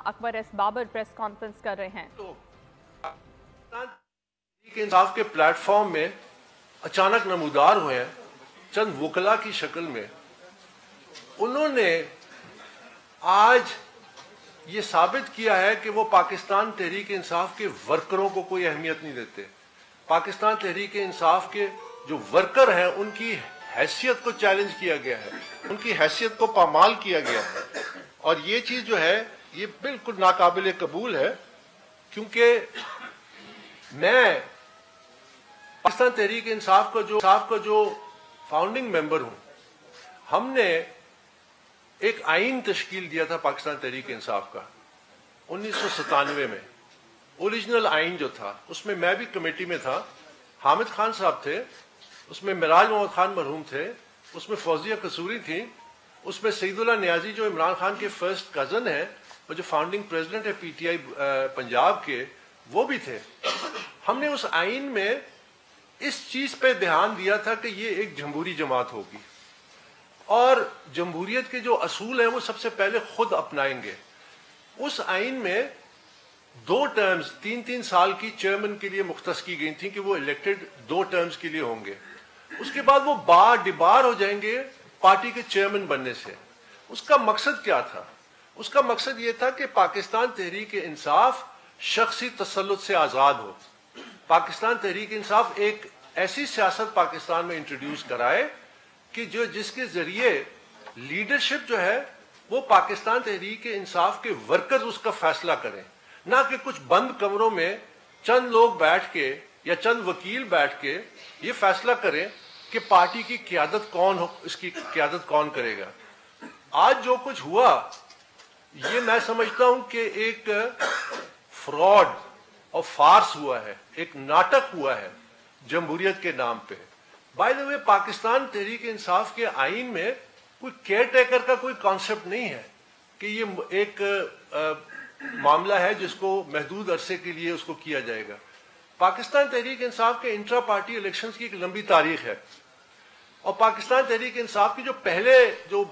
اکبر S Babar press conference کر رہے ہیں۔ تحریک انصاف کے پلیٹ فارم میں اچانک نمودار ہوئے ہیں چند وکلا کی شکل میں۔ انہوں نے آج یہ ثابت کیا ہے کہ وہ پاکستان تحریک انصاف کے ورکروں کو کوئی اہمیت نہیں دیتے۔ پاکستان تحریک انصاف کے جو ورکر ہیں ان کی حیثیت کو چیلنج کیا گیا ہے، ان کی حیثیت کو پامال کیا گیا ہے، اور یہ چیز جو ہے یہ بالکل ناقابل قبول ہے، کیونکہ میں پاکستان تحریک انصاف کا جو فاؤنڈنگ ممبر ہوں۔ ہم نے ایک آئین تشکیل دیا تھا پاکستان تحریک انصاف کا 1997 میں، اوریجنل آئین جو تھا اس میں میں بھی کمیٹی میں تھا، حامد خان صاحب تھے، اس میں معراج محمد خان مرحوم تھے، اس میں فوزیہ قصوری تھی، اس میں سعید اللہ نیازی جو عمران خان کے فرسٹ کزن ہیں اور جو فاؤنڈنگ پریزیڈنٹ ہے پی ٹی آئی پنجاب کے، وہ بھی تھے۔ ہم نے اس آئین میں اس چیز پہ دھیان دیا تھا کہ یہ ایک جمہوری جماعت ہوگی اور جمہوریت کے جو اصول ہیں وہ سب سے پہلے خود اپنائیں گے۔ اس آئین میں 2 ٹرمز 3 سال کی چیئرمین کے لیے مختص کی گئی تھیں کہ وہ الیکٹڈ 2 ٹرمز کے لیے ہوں گے، اس کے بعد وہ ڈبار ہو جائیں گے پارٹی کے چیئرمین بننے سے۔ اس کا مقصد کیا تھا؟ اس کا مقصد یہ تھا کہ پاکستان تحریک انصاف شخصی تسلط سے آزاد ہو۔ پاکستان تحریک انصاف ایک ایسی سیاست پاکستان میں انٹروڈیوس کرائے کہ جس کے ذریعے لیڈرشپ جو ہے وہ پاکستان تحریک انصاف کے ورکرز اس کا فیصلہ کریں، نہ کہ کچھ بند کمروں میں چند لوگ بیٹھ کے یا چند وکیل بیٹھ کے یہ فیصلہ کریں کہ پارٹی کی قیادت کون ہو، اس کی قیادت کون کرے گا۔ آج جو کچھ ہوا یہ میں سمجھتا ہوں کہ ایک فراڈ اور فارس ہوا ہے، ایک ناٹک ہوا ہے جمہوریت کے نام پہ۔ بائی دا وے پاکستان تحریک انصاف کے آئین میں کوئی کیئر ٹیکر کا کوئی کانسیپٹ نہیں ہے کہ یہ ایک معاملہ ہے جس کو محدود عرصے کے لیے اس کو کیا جائے گا۔ پاکستان تحریک انصاف کے انٹرا پارٹی الیکشنز کی ایک لمبی تاریخ ہے، اور پاکستان تحریک انصاف کی جو پہلے جو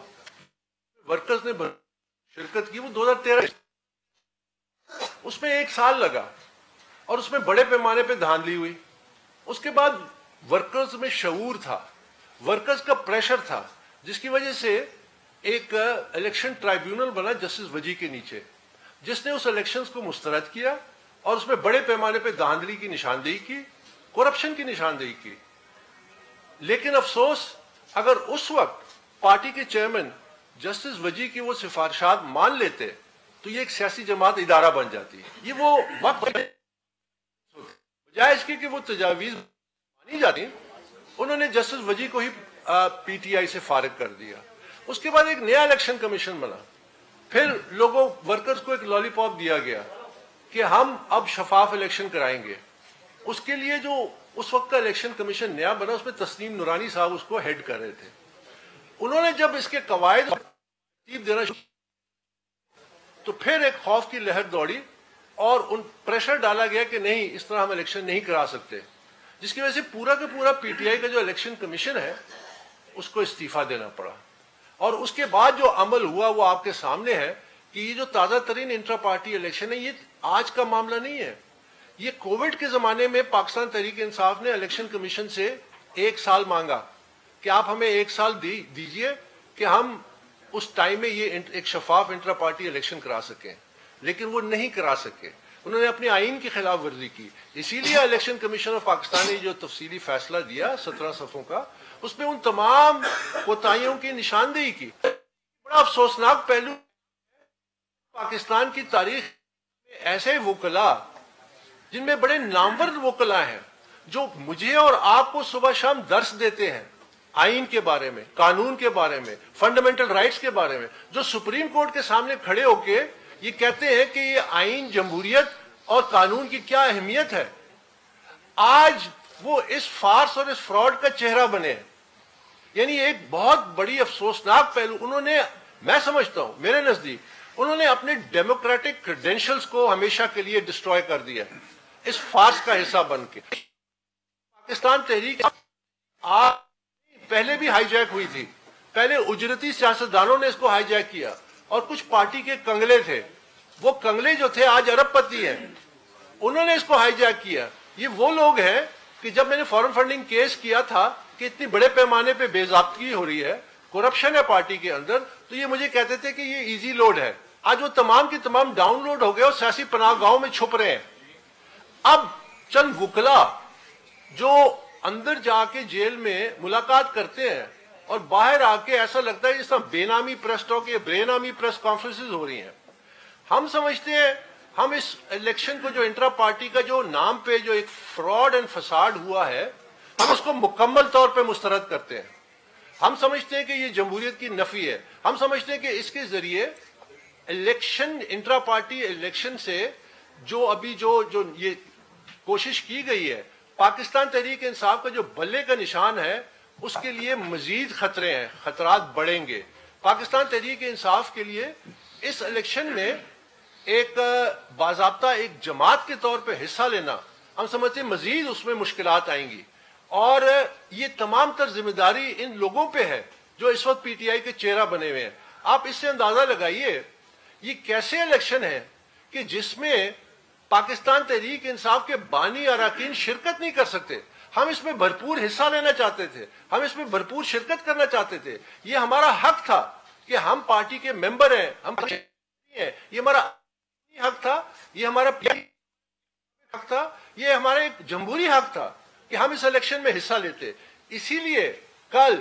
ورکرز نے شرکت کی وہ 2013 اس میں 1 سال لگا اور اس میں بڑے پیمانے پہ دھاندلی ہوئی۔ اس کے بعد ورکرز میں شعور تھا، ورکرز کا پریشر تھا، جس کی وجہ سے ایک الیکشن ٹرائیبیونل بنا جسٹس وجی کے نیچے، جس نے اس الیکشنز کو مسترد کیا اور اس میں بڑے پیمانے پہ دھاندلی کی نشاندہی کی، کرپشن کی نشاندہی کی۔ لیکن افسوس اگر اس وقت پارٹی کے چیئرمین جسٹس وجی کی وہ سفارشات مان لیتے تو یہ ایک سیاسی جماعت ادارہ بن جاتی۔ یہ وہ وقت بجائے اس کے کہ وہ تجاویز مانی جاتی، انہوں نے جسٹس وجی کو ہی پی ٹی آئی سے فارغ کر دیا۔ اس کے بعد ایک نیا الیکشن کمیشن بنا، پھر لوگوں ورکرز کو ایک لالی پاپ دیا گیا کہ ہم اب شفاف الیکشن کرائیں گے۔ اس کے لیے جو اس وقت کا الیکشن کمیشن نیا بنا اس میں تسنیم نورانی صاحب اس کو ہیڈ کر رہے تھے۔ انہوں نے جب اس کے قواعد ترتیب دینا شروع تو پھر ایک خوف کی لہر دوڑی اور ان پریشر ڈالا گیا کہ نہیں، اس طرح ہم الیکشن نہیں کرا سکتے، جس کی وجہ سے پورا کا پورا پی ٹی آئی کا جو الیکشن کمیشن ہے اس کو استعفیٰ دینا پڑا۔ اور اس کے بعد جو عمل ہوا وہ آپ کے سامنے ہے کہ یہ جو تازہ ترین انٹرا پارٹی الیکشن ہے یہ آج کا معاملہ نہیں ہے۔ یہ کووڈ کے زمانے میں پاکستان تحریک انصاف نے الیکشن کمیشن سے 1 سال مانگا کہ آپ ہمیں 1 سال دیجئے کہ ہم اس ٹائم میں یہ ایک شفاف انٹرا پارٹی الیکشن کرا سکیں، لیکن وہ نہیں کرا سکے۔ انہوں نے اپنے آئین کی خلاف ورزی کی، اسی لیے الیکشن کمیشن آف پاکستان نے جو تفصیلی فیصلہ دیا 17 صفحوں کا، اس میں ان تمام کوتاہیوں کی نشاندہی کی۔ بڑا افسوسناک پہلو پاکستان کی تاریخ میں ایسے وکلا جن میں بڑے نامور وکلا ہیں جو مجھے اور آپ کو صبح شام درس دیتے ہیں آئین کے بارے میں، قانون کے بارے میں، فنڈامنٹل رائٹس کے بارے میں، جو سپریم کورٹ کے سامنے کھڑے ہو کے یہ کہتے ہیں کہ یہ آئین جمہوریت اور قانون کی کیا اہمیت ہے، آج وہ اس فارس اور اس فراڈ کا چہرہ بنے ہیں۔ یعنی ایک بہت بڑی افسوسناک پہلو انہوں نے، میں سمجھتا ہوں میرے نزدیک انہوں نے اپنے ڈیموکریٹک کریڈینشلز کو ہمیشہ کے لیے ڈسٹروائے کر دیا اس فارس کا حصہ بن کے۔ پاکستان تحریک پہلے بھی ہائی جیک ہوئی تھی، پہلے اجرتی سیاستدانوں نے اس کو ہائی جیک کیا اور کچھ پارٹی کے کنگلے تھے وہ کنگلے جو تھے آج ارب پتی ہیں, انہوں نے اس کو ہائی جیک کیا. یہ وہ لوگ ہیں کہ جب میں نے فارن فنڈنگ کیس کیا تھا کہ اتنی بڑے پیمانے پہ بے ضابطگی ہو رہی ہے, کرپشن ہے پارٹی کے اندر, تو یہ مجھے کہتے تھے کہ یہ ایزی لوڈ ہے. آج وہ تمام کی تمام ڈاؤن لوڈ ہو گئے اور سیاسی پناہ گاہوں میں چھپ رہے ہیں. اب چند وکلا جو اندر جا کے جیل میں ملاقات کرتے ہیں اور باہر آ کے ایسا لگتا ہے جس طرح بے نامی پریس ٹاک یا بے نامی پریس کانفرنسز ہو رہی ہیں. ہم سمجھتے ہیں ہم اس الیکشن کو جو انٹرا پارٹی کا جو نام پہ جو ایک فراڈ اینڈ فساد ہوا ہے, ہم اس کو مکمل طور پہ مسترد کرتے ہیں. ہم سمجھتے ہیں کہ یہ جمہوریت کی نفی ہے. ہم سمجھتے ہیں کہ اس کے ذریعے الیکشن, انٹرا پارٹی الیکشن سے جو ابھی جو یہ کوشش کی گئی ہے, پاکستان تحریک انصاف کا جو بلے کا نشان ہے, اس کے لیے مزید خطرے ہیں, خطرات بڑھیں گے. پاکستان تحریک انصاف کے لیے اس الیکشن میں ایک باضابطہ ایک جماعت کے طور پہ حصہ لینا, ہم سمجھتے ہیں مزید اس میں مشکلات آئیں گی. اور یہ تمام تر ذمہ داری ان لوگوں پہ ہے جو اس وقت پی ٹی آئی کے چہرہ بنے ہوئے ہیں. آپ اس سے اندازہ لگائیے یہ کیسے الیکشن ہے کہ جس میں پاکستان تحریک انصاف کے بانی اراکین شرکت نہیں کر سکتے. ہم اس میں بھرپور حصہ لینا چاہتے تھے, ہم اس میں بھرپور شرکت کرنا چاہتے تھے. یہ ہمارا حق تھا کہ ہم پارٹی کے ممبر ہیں, ہم ہیں, یہ ہمارا حق تھا, یہ ہمارا حق تھا, یہ ہمارا ایک جمہوری حق تھا کہ ہم اس الیکشن میں حصہ لیتے. اسی لیے کل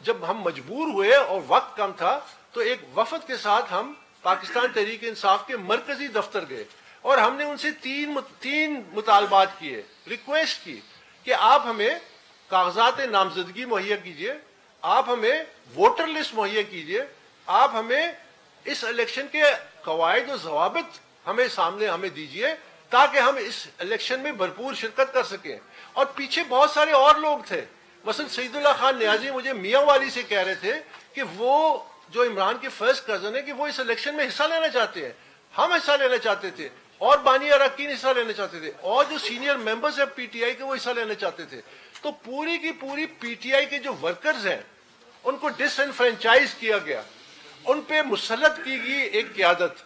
جب ہم مجبور ہوئے اور وقت کم تھا تو ایک وفد کے ساتھ ہم پاکستان تحریک انصاف کے مرکزی دفتر گئے اور ہم نے ان سے تین مطالبات کیے, ریکویسٹ کی کہ آپ ہمیں کاغذات نامزدگی مہیا کیجئے, آپ ہمیں ووٹر لسٹ مہیا کیجئے, آپ ہمیں اس الیکشن کے قواعد و ضوابط ہمیں سامنے ہمیں دیجئے تاکہ ہم اس الیکشن میں بھرپور شرکت کر سکیں. اور پیچھے بہت سارے اور لوگ تھے, مثلا سعید اللہ خان نیازی مجھے میاں والی سے کہہ رہے تھے کہ وہ جو عمران کے فرسٹ کزن ہے کہ وہ اس الیکشن میں حصہ لینا چاہتے ہیں. ہم حصہ لینا چاہتے تھے اور بانی اراکین حصہ لینا چاہتے تھے اور جو سینئر ممبرز ہیں پی ٹی آئی کے وہ حصہ لینا چاہتے تھے. تو پوری کی پوری پی ٹی آئی کے جو ورکرز ہیں ان کو ڈس انفرینچائز کیا گیا, ان پہ مسلط کی گئی ایک قیادت,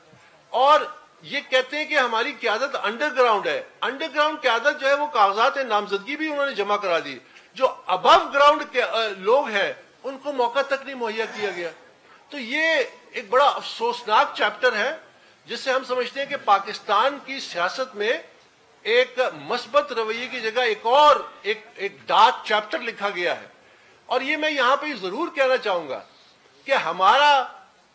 اور یہ کہتے ہیں کہ ہماری قیادت انڈر گراؤنڈ ہے. انڈر گراؤنڈ قیادت جو ہے وہ کاغذات نامزدگی بھی انہوں نے جمع کرا دی. جو ابو گراؤنڈ کے لوگ ہیں ان کو موقع تک نہیں مہیا کیا گیا. تو یہ ایک بڑا افسوسناک چیپٹر ہے جس سے ہم سمجھتے ہیں کہ پاکستان کی سیاست میں ایک مثبت رویے کی جگہ ایک اور ایک ڈارک چیپٹر لکھا گیا ہے. اور یہ میں یہاں پہ ضرور کہنا چاہوں گا کہ ہمارا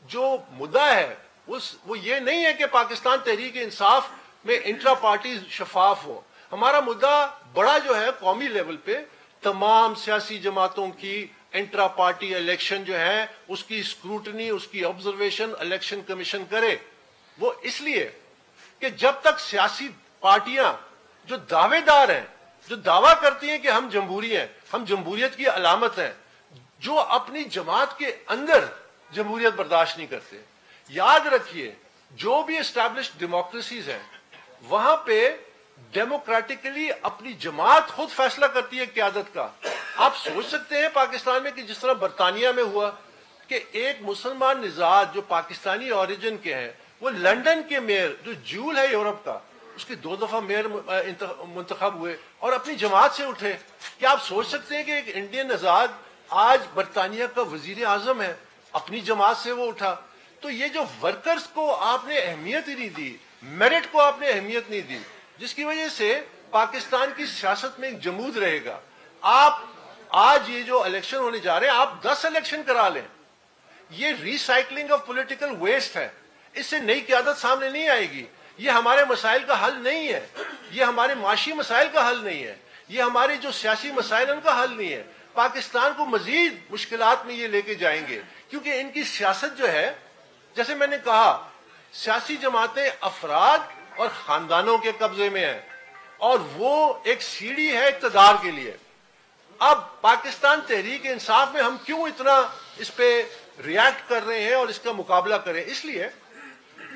جو مدعا ہے وہ یہ نہیں ہے کہ پاکستان تحریک انصاف میں انٹرا پارٹی شفاف ہو. ہمارا مدعا بڑا جو ہے قومی لیول پہ تمام سیاسی جماعتوں کی انٹرا پارٹی الیکشن جو ہے اس کی اسکروٹنی, اس کی آبزرویشن الیکشن کمیشن کرے. وہ اس لیے کہ جب تک سیاسی پارٹیاں جو دعوے دار ہیں, جو دعویٰ کرتی ہیں کہ ہم جمہوری ہیں, ہم جمہوریت کی علامت ہیں, جو اپنی جماعت کے اندر جمہوریت برداشت نہیں کرتے. یاد رکھیے جو بھی اسٹیبلشڈ ڈیموکریسیز ہیں وہاں پہ ڈیموکریٹکلی اپنی جماعت خود فیصلہ کرتی ہے قیادت کا. آپ سوچ سکتے ہیں پاکستان میں کہ جس طرح برطانیہ میں ہوا کہ ایک مسلمان نژاد جو پاکستانی اوریجن کے ہیں وہ لندن کے میئر جو جول ہے یورپ کا, اس کے 2 دفعہ میئر منتخب ہوئے اور اپنی جماعت سے اٹھے. کیا آپ سوچ سکتے ہیں کہ ایک انڈین نژاد آج برطانیہ کا وزیر اعظم ہے, اپنی جماعت سے وہ اٹھا. تو یہ جو ورکرز کو آپ نے اہمیت ہی نہیں دی, میرٹ کو آپ نے اہمیت نہیں دی, جس کی وجہ سے پاکستان کی سیاست میں ایک جمود رہے گا. آپ آج یہ جو الیکشن ہونے جا رہے ہیں آپ 10 الیکشن کرا لیں, یہ ریسائکلنگ آف پولیٹیکل ویسٹ ہے. اس سے نئی قیادت سامنے نہیں آئے گی. یہ ہمارے مسائل کا حل نہیں ہے, یہ ہمارے معاشی مسائل کا حل نہیں ہے, یہ ہمارے جو سیاسی مسائل ان کا حل نہیں ہے. پاکستان کو مزید مشکلات میں یہ لے کے جائیں گے کیونکہ ان کی سیاست جو ہے, جیسے میں نے کہا, سیاسی جماعتیں افراد اور خاندانوں کے قبضے میں ہیں اور وہ ایک سیڑھی ہے اقتدار کے لیے. اب پاکستان تحریک انصاف میں ہم کیوں اتنا اس پہ ریاکٹ کر رہے ہیں اور اس کا مقابلہ کریں؟ اس لیے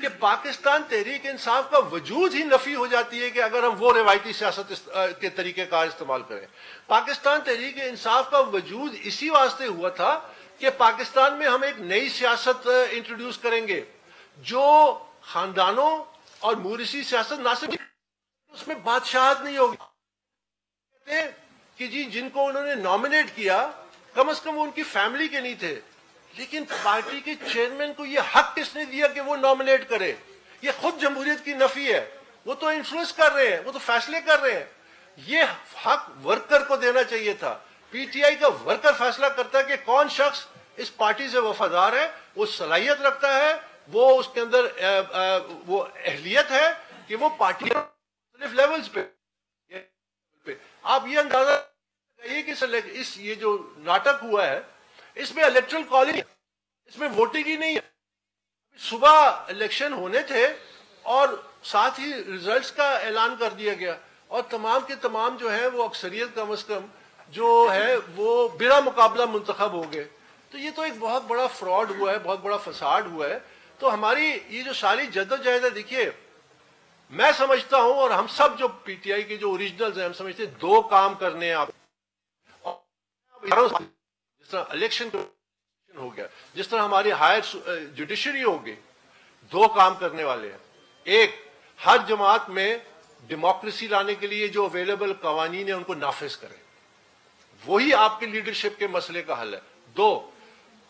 کہ پاکستان تحریک انصاف کا وجود ہی نفی ہو جاتی ہے کہ اگر ہم وہ روایتی سیاست کے طریقہ کار استعمال کریں. پاکستان تحریک انصاف کا وجود اسی واسطے ہوا تھا کہ پاکستان میں ہم ایک نئی سیاست انٹروڈیوس کریں گے جو خاندانوں اور مورثی سیاست نہ صرف اس میں بادشاہت نہیں ہوگی. کہتے ہیں کہ جی جن کو انہوں نے نامنیٹ کیا کم از کم وہ ان کی فیملی کے نہیں تھے, لیکن پارٹی کے چیئرمین کو یہ حق کس نے دیا کہ وہ نامنیٹ کرے؟ یہ خود جمہوریت کی نفی ہے. وہ تو انفلوئنس کر رہے ہیں, وہ تو فیصلے کر رہے ہیں. یہ حق ورکر کو دینا چاہیے تھا. پی ٹی آئی کا ورکر فیصلہ کرتا ہے کہ کون شخص اس پارٹی سے وفادار ہے, وہ صلاحیت رکھتا ہے, وہ اس کے اندر وہ اہلیت ہے کہ وہ پارٹی مختلف لیولز پہ. آپ یہ اندازہ لگائیے کہ یہ جو ناٹک ہوا ہے اس میں الیکٹرل کالج, اس میں ووٹنگ ہی نہیں ہے. صبح الیکشن ہونے تھے اور ساتھ ہی ریزلٹس کا اعلان کر دیا گیا, اور تمام کے تمام جو ہیں وہ اکثریت کم از کم جو ہے وہ بلا مقابلہ منتخب ہو گئے. تو یہ تو ایک بہت بڑا فراڈ ہوا ہے, بہت بڑا فساد ہوا ہے. تو ہماری یہ جو ساری جدوجہد ہے, دیکھیے میں سمجھتا ہوں اور ہم سب جو پی ٹی آئی کے جو اوریجنلز ہیں ہم سمجھتے ہیں دو کام کرنے ہیں آپ. جس طرح الیکشن ہو گیا, جس طرح ہماری ہائر جوڈیشری ہوگی, دو کام کرنے والے ہیں. ایک, ہر جماعت میں ڈیموکریسی لانے کے لیے جو اویلیبل قوانین ہیں ان کو نافذ کریں, وہی آپ کی لیڈرشپ کے مسئلے کا حل ہے. دو,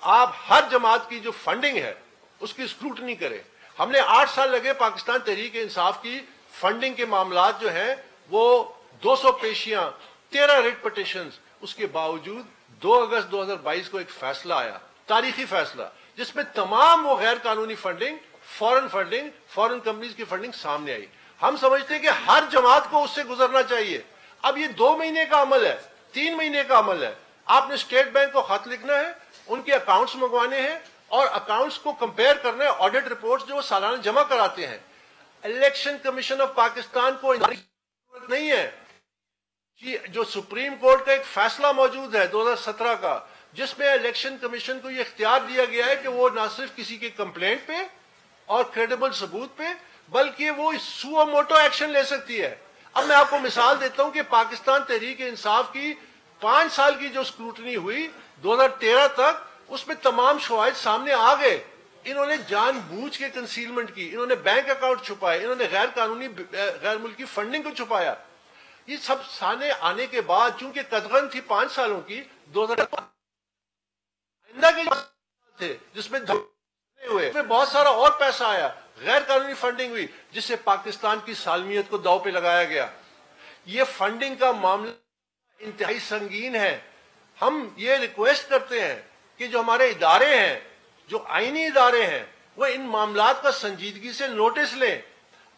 آپ ہر جماعت کی جو فنڈنگ ہے اس کی اسکروٹنی کریں. ہم نے 8 سال لگے پاکستان تحریک انصاف کی فنڈنگ کے معاملات جو ہیں وہ 200 پیشیاں, 13 ریٹ پٹیشنز, اس کے باوجود 2 اگست 2022 کو ایک فیصلہ آیا, تاریخی فیصلہ, جس میں تمام وہ غیر قانونی فنڈنگ, فورن کمپنیز کی فنڈنگ سامنے آئی. ہم سمجھتے ہیں کہ ہر جماعت کو اس سے گزرنا چاہیے. اب یہ 2 مہینے کا عمل ہے, 3 مہینے کا عمل ہے. آپ نے اسٹیٹ بینک کو خط لکھنا ہے, ان کے اکاؤنٹس منگوانے ہیں اور اکاؤنٹس کو کمپیئر کرنا ہے, آڈٹ رپورٹس جو وہ سالانہ جمع کراتے ہیں. الیکشن کمیشن آف پاکستان کو ضرورت نہیں ہے. جو سپریم کورٹ کا ایک فیصلہ موجود ہے 2017 کا, جس میں الیکشن کمیشن کو یہ اختیار دیا گیا ہے کہ وہ نہ صرف کسی کے کمپلینٹ پہ اور کریڈیبل ثبوت پہ بلکہ وہ سو موٹو ایکشن لے سکتی ہے. اب میں آپ کو مثال دیتا ہوں کہ پاکستان تحریک انصاف کی 5 سال کی جو اسکروٹنی ہوئی 2013 تک, اس میں تمام شواہد سامنے آ گئے. انہوں نے جان بوجھ کے کنسیلمنٹ کی, انہوں نے بینک اکاؤنٹ چھپائے, انہوں نے غیر قانونی غیر ملکی فنڈنگ کو چھپایا. یہ سب سامنے آنے کے بعد چونکہ قدغن تھی 5 سالوں کی, 2000 تھے جس میں ہوئے بہت سارا اور پیسہ آیا, غیر قانونی فنڈنگ ہوئی جس سے پاکستان کی سالمیت کو داؤ پہ لگایا گیا. یہ فنڈنگ کا معاملہ انتہائی سنگین ہے. ہم یہ ریکویسٹ کرتے ہیں کہ جو ہمارے ادارے ہیں, جو آئینی ادارے ہیں, وہ ان معاملات کا سنجیدگی سے نوٹس لیں.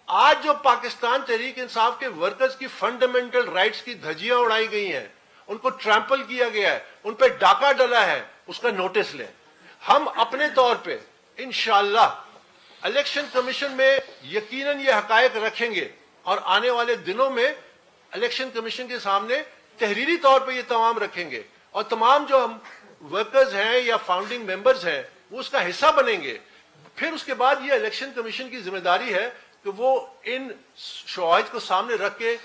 آج جو پاکستان تحریک انصاف کے ورکرز کی فنڈامنٹل رائٹس کی دھجیاں اڑائی گئی ہیں, ان کو ٹرمپل کیا گیا ہے, ان پہ ڈاکہ ڈلا ہے, اس کا نوٹس لیں. ہم اپنے طور پہ انشاءاللہ الیکشن کمیشن میں یقیناً یہ حقائق رکھیں گے اور آنے والے دنوں میں الیکشن کمیشن کے سامنے تحریری طور پہ یہ تمام رکھیں گے, اور تمام جو ہم ورکرز ہیں یا فاؤنڈنگ ممبرز ہیں وہ اس کا حصہ بنیں گے. پھر اس کے بعد یہ الیکشن کمیشن کی ذمہ داری ہے کہ وہ ان شواہد کو سامنے رکھ کے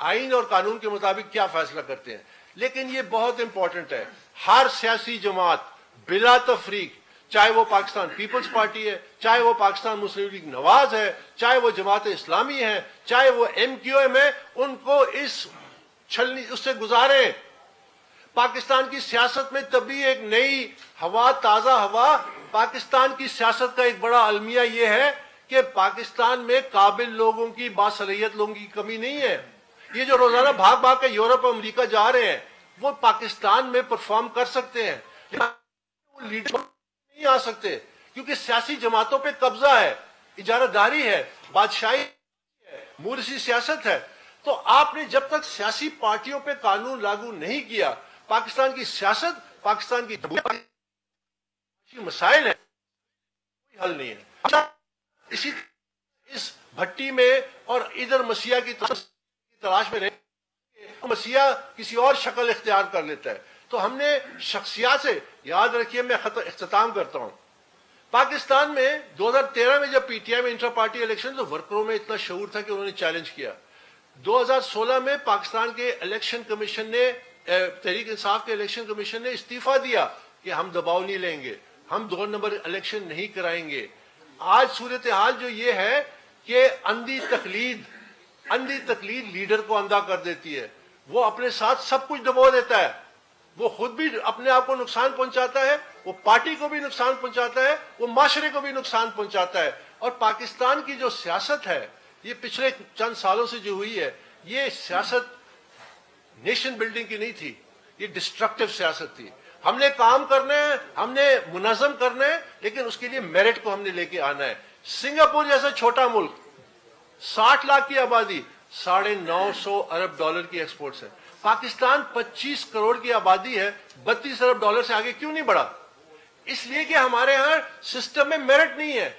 آئین اور قانون کے مطابق کیا فیصلہ کرتے ہیں. لیکن یہ بہت امپورٹنٹ ہے, ہر سیاسی جماعت بلا تفریق, چاہے وہ پاکستان پیپلز پارٹی ہے, چاہے وہ پاکستان مسلم لیگ نواز ہے, چاہے وہ جماعت اسلامی ہے, چاہے وہ MQM ہے, ان کو اس سے گزاریں. پاکستان کی سیاست میں تبھی ایک نئی ہوا, تازہ ہوا. پاکستان کی سیاست کا ایک بڑا المیہ یہ ہے کہ پاکستان میں قابل لوگوں کی, باصلاحیت لوگوں کی کمی نہیں ہے. یہ جو روزانہ بھاگ بھاگ کے یورپ اور امریکہ جا رہے ہیں وہ پاکستان میں پرفارم کر سکتے ہیں, وہ لیڈر نہیں آ سکتے کیونکہ سیاسی جماعتوں پہ قبضہ ہے, اجارہ داری ہے, بادشاہی ہے, مورثی سیاست ہے. تو آپ نے جب تک سیاسی پارٹیوں پہ قانون لاگو نہیں کیا, پاکستان کی سیاست, پاکستان کی مسائل ہیں, کوئی حل نہیں ہے. اس بھٹی میں اور ادھر مسیح کی تلاش میں رہے, مسیح کسی اور شکل اختیار کر لیتا ہے. تو ہم نے شخصیات سے, یاد رکھیے میں اختتام کرتا ہوں, پاکستان میں 2013 میں جب پی ٹی آئی میں انٹر پارٹی الیکشن تو ورکروں میں اتنا شعور تھا کہ انہوں نے چیلنج کیا. 2016 میں پاکستان کے الیکشن کمیشن نے, تحریک انصاف کے الیکشن کمیشن نے استعفیٰ دیا کہ ہم دباؤ نہیں لیں گے, ہم 2 نمبر الیکشن نہیں کرائیں گے. آج صورتحال جو یہ ہے کہ اندھی تقلید لیڈر کو اندھا کر دیتی ہے. وہ اپنے ساتھ سب کچھ دبو دیتا ہے. وہ خود بھی اپنے آپ کو نقصان پہنچاتا ہے, وہ پارٹی کو بھی نقصان پہنچاتا ہے, وہ معاشرے کو بھی نقصان پہنچاتا ہے. اور پاکستان کی جو سیاست ہے یہ پچھلے چند سالوں سے جو ہوئی ہے, یہ سیاست نیشن بلڈنگ کی نہیں تھی, یہ ڈسٹرکٹیو سیاست تھی. ہم نے کام کرنا ہے, ہم نے منظم کرنا ہے, لیکن اس کے لیے میرٹ کو ہم نے لے کے آنا ہے. سنگاپور جیسا چھوٹا ملک, 60 لاکھ کی آبادی, $950 ارب کی ایکسپورٹس ہے. پاکستان 25 کروڑ کی آبادی ہے, $32 ارب سے آگے کیوں نہیں بڑھا؟ اس لیے کہ ہمارے ہاں سسٹم میں میرٹ نہیں ہے.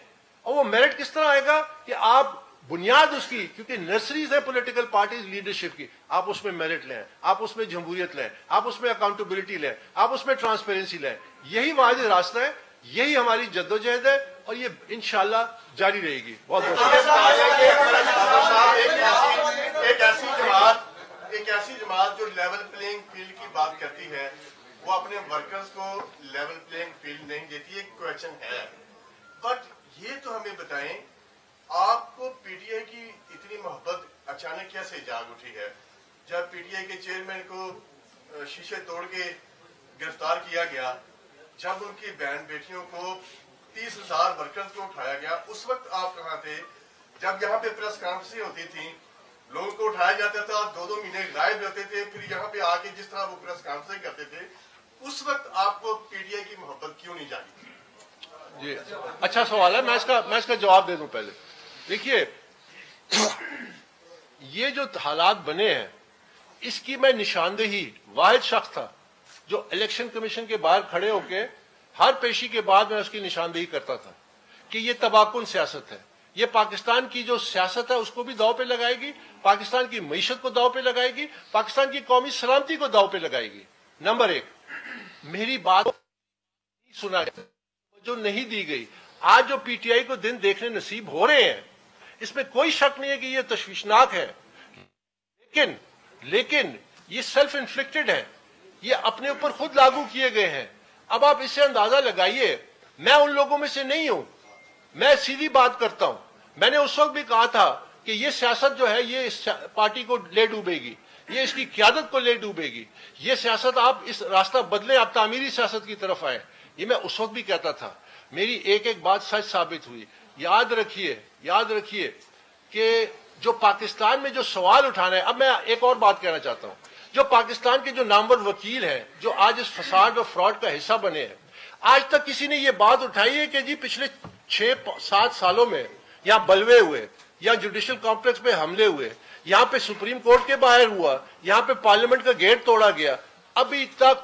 اور وہ میرٹ کس طرح آئے گا کہ آپ بنیاد اس کی, کیونکہ نرسریز ہے پولیٹیکل پارٹیز لیڈرشپ کی, آپ اس میں میرٹ لیں, آپ اس میں جمہوریت لیں, آپ اس میں اکاؤنٹیبلٹی لیں, آپ اس میں ٹرانسپیرنسی لیں. یہی واحد راستہ ہے, یہی ہماری جدوجہد ہے, اور یہ انشاءاللہ جاری رہے گی. بہت ایک ایسی جماعت جو لیول پلینگ فیلڈ کی بات کرتی ہے, وہ اپنے ورکرز کو لیول پلینگ فیلڈ نہیں دیتی, ایک کویشچن ہے. بٹ یہ تو ہمیں بتائیں, آپ کو پی ٹی آئی کی اتنی محبت اچانک کیسے جاگ اٹھی ہے؟ جب پی ٹی آئی کے چیئرمین کو شیشے توڑ کے گرفتار کیا گیا, جب ان کی بہن بیٹیوں کو 30,000 ورکرز کو اٹھایا گیا, اس وقت آپ کہاں تھے؟ جب یہاں پہ پریس کانفرنسیں ہوتی تھیں, لوگوں کو اٹھایا جاتا تھا, 2 مہینے غائب رہتے تھے, پھر یہاں پہ آ کے جس طرح وہ پریس کانفرنسیں کرتے تھے, اس وقت آپ کو پی ٹی آئی کی محبت کیوں نہیں جاگی؟ جی اچھا سوال ہے, میں اس کا جواب دے دوں. پہلے دیکھیے, یہ جو حالات بنے ہیں اس کی میں نشاندہی واحد شخص تھا جو الیکشن کمیشن کے باہر کھڑے ہو کے ہر پیشی کے بعد میں اس کی نشاندہی کرتا تھا کہ یہ تباکن سیاست ہے, یہ پاکستان کی جو سیاست ہے اس کو بھی داؤ پہ لگائے گی, پاکستان کی معیشت کو داؤ پہ لگائے گی, پاکستان کی قومی سلامتی کو داؤ پہ لگائے گی. نمبر 1, میری بات سنا جو نہیں دی گئی. آج جو پی ٹی آئی کو دن دیکھنے نصیب ہو رہے ہیں, اس میں کوئی شک نہیں ہے کہ یہ تشویشناک ہے, لیکن یہ سیلف انفلکٹڈ ہے, یہ اپنے اوپر خود لاگو کیے گئے ہیں. اب آپ اس سے اندازہ لگائیے, میں ان لوگوں میں سے نہیں ہوں, میں سیدھی بات کرتا ہوں. میں نے اس وقت بھی کہا تھا کہ یہ سیاست جو ہے یہ اس پارٹی کو لے ڈوبے گی, یہ اس کی قیادت کو لے ڈوبے گی. یہ سیاست آپ اس راستہ بدلیں, آپ تعمیری سیاست کی طرف آئیں. یہ میں اس وقت بھی کہتا تھا. میری ایک بات سچ ثابت ہوئی. یاد رکھیے کہ جو پاکستان میں جو سوال اٹھانا ہے, اب میں ایک اور بات کہنا چاہتا ہوں, جو پاکستان کے جو نامور وکیل ہیں جو آج اس فساد اور فراڈ کا حصہ بنے ہیں, آج تک کسی نے یہ بات اٹھائی ہے کہ جی پچھلے 6-7 سالوں میں یہاں بلوے ہوئے, یہاں جوڈیشل کمپلیکس پہ حملے ہوئے, یہاں پہ سپریم کورٹ کے باہر ہوا, یہاں پہ پارلیمنٹ کا گیٹ توڑا گیا, ابھی تک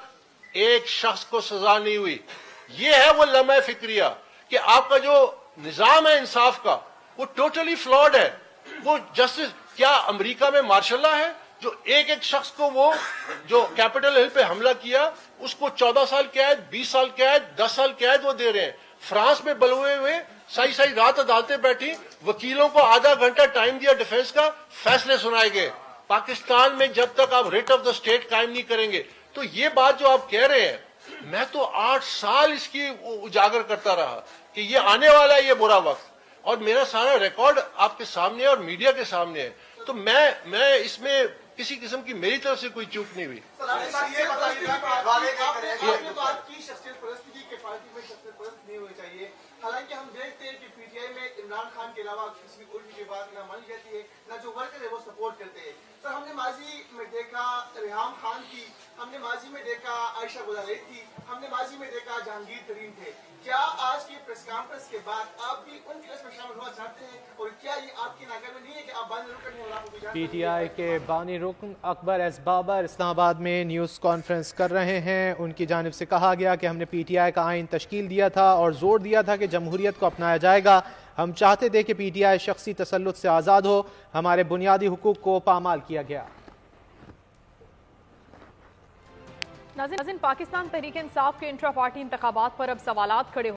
ایک شخص کو سزا نہیں ہوئی. یہ ہے وہ لمحہ فکریہ کہ آپ کا جو نظام ہے انصاف کا وہ ٹوٹلی فلاڈ ہے. وہ جسٹس کیا امریکہ میں مارشل لا ہے جو ایک شخص کو وہ جو کیپٹل ہل پہ حملہ کیا اس کو 14 سال قید, 20 سال قید, 10 سال قید وہ دے رہے ہیں. فرانس میں بلوے ہوئے سائی رات عدالتیں بیٹھی, وکیلوں کو آدھا گھنٹہ ٹائم دیا ڈیفینس کا, فیصلے سنائے گئے. پاکستان میں جب تک آپ ریٹ آف دا اسٹیٹ قائم نہیں کریں گے, تو یہ بات جو آپ کہہ رہے ہیں, میں تو 8 سال اس کی اجاگر کرتا رہا کہ یہ آنے والا ہے یہ برا وقت, اور میرا سارا ریکارڈ آپ کے سامنے اور میڈیا کے سامنے ہے. تو میں اس میں کسی قسم کی میری طرف سے کوئی چوک نہیں ہوئی. حالانکہ ہم دیکھتے ہیں کہ پی ٹی آئی میں عمران خان کے علاوہ کسی بھی الٹ کی بات نہ مانی جاتی ہے, نہ جو ورکر ہے وہ سپورٹ کرتے ہیں. سر ہم نے ماضی میں دیکھا ریحام خان کی, ہم نے ماضی میں دیکھا عائشہ گلالید تھی, ہم نے ماضی میں دیکھا جہانگیر ترین تھے. کیا آج کی پریس کانفرنس کے بعد آپ بھی ان کیس میں شامل ہونا چاہتے ہیں, اور کیا یہ آپ کی ناگہ میں نہیں ہے کہ آپ بانی رکن ہیں اور آپ کو پی ٹی آئی کے بانی رکن اکبر ایس بابر اسلام آباد میں نیوز کانفرنس کر رہے ہیں. ان کی جانب سے کہا گیا کہ ہم نے پی ٹی آئی کا آئین تشکیل دیا تھا اور زور دیا تھا کہ جمہوریت کو اپنایا جائے گا. ہم چاہتے تھے کہ پی ٹی آئی شخصی تسلط سے آزاد ہو, ہمارے بنیادی حقوق کو پامال کیا گیا. ناظرین, پاکستان تحریک انصاف کے انٹرا پارٹی انتخابات پر اب سوالات کھڑے